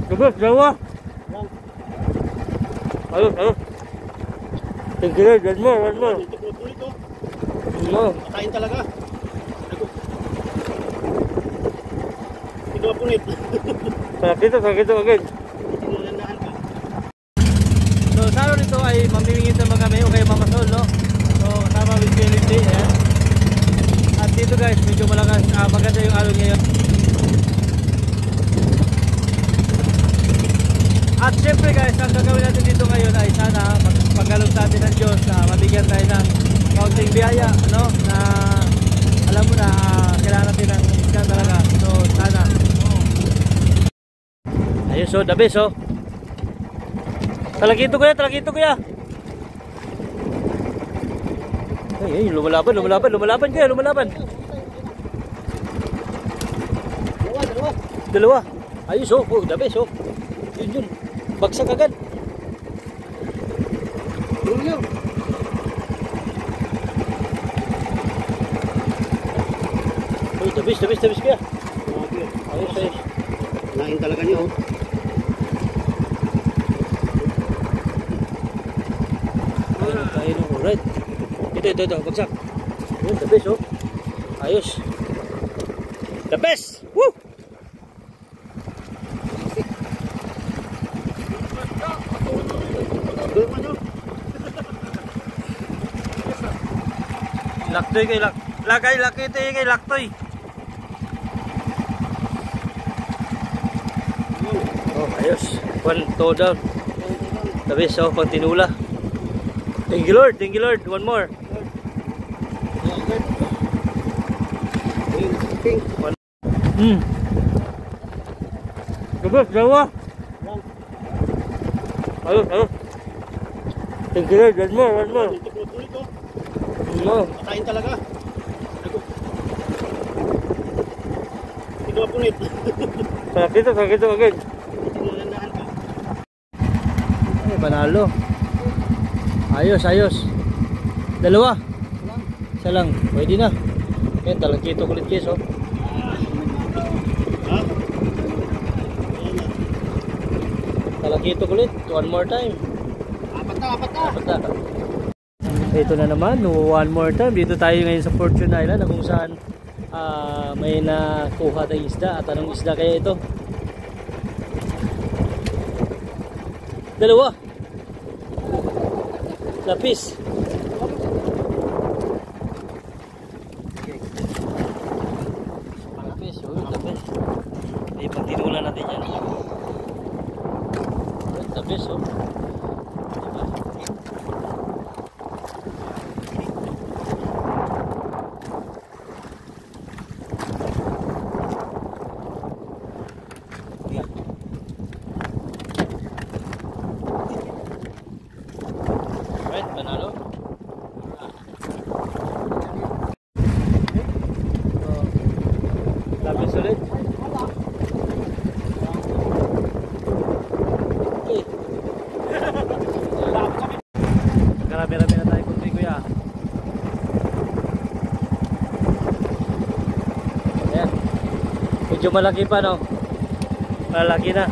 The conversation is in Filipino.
Gabos, dalawa. Ayos, ayos. Tingkira, one more, one more. No. Patayin talaga. Hindi ko punit. Sakit agad. So, saro nito ay mamimingin mga kami o kay Mama Sol, no? So, kasama with PLD, ayan. At dito guys, medyo malakas, maganda yung alon ngayon. At syempre guys, ang gagawin natin dito ngayon ay sana pagkalog sa atin ng Diyos, mabigyan tayo ng kaunting biyaya, no? Na alam mo na, kailangan natin ng isda talaga. So, sana. Ayun, so, the best, oh. Talagito kuya. Ay, lumalaban kaya, lumalaban. Dalawa. Ayos, oh, the best, oh. Yun. Bagsak agad. Yun. Uy, the best kaya. Ayos. Nain talaga niyo. Alright. Ito, bagsak. Yun, the best, oh. Ayos. The best! Woo! Laktoy kay laktoy. Oh, ayos. One toe down. The best, oh, pang tinula. Thank you Lord, one more. Gabos, dalawa. Ayos. Thank you Lord, one more. No. Patayin talaga. Hindi ko punit. Sakit agad. Ay, panalo. Ayos. Dalawa. Isa lang. Pwede na. Ayan, talagkito kulit guys, oh. Talagkito kulit. One more time. Apat na. Ito na naman, one more time. Dito tayo ngayon sa Fortune Island, kung saan may nakuha tayong isda. At anong isda kaya ito? Dalawa. Lapis. Lapis. Ay, pagtinulan natin yan. Lapis, oh. Panalo. Lapis ulit. Okay. Marami na tayo kunti kuya. Ayan. Medyo malaki pa, no? Malaki na.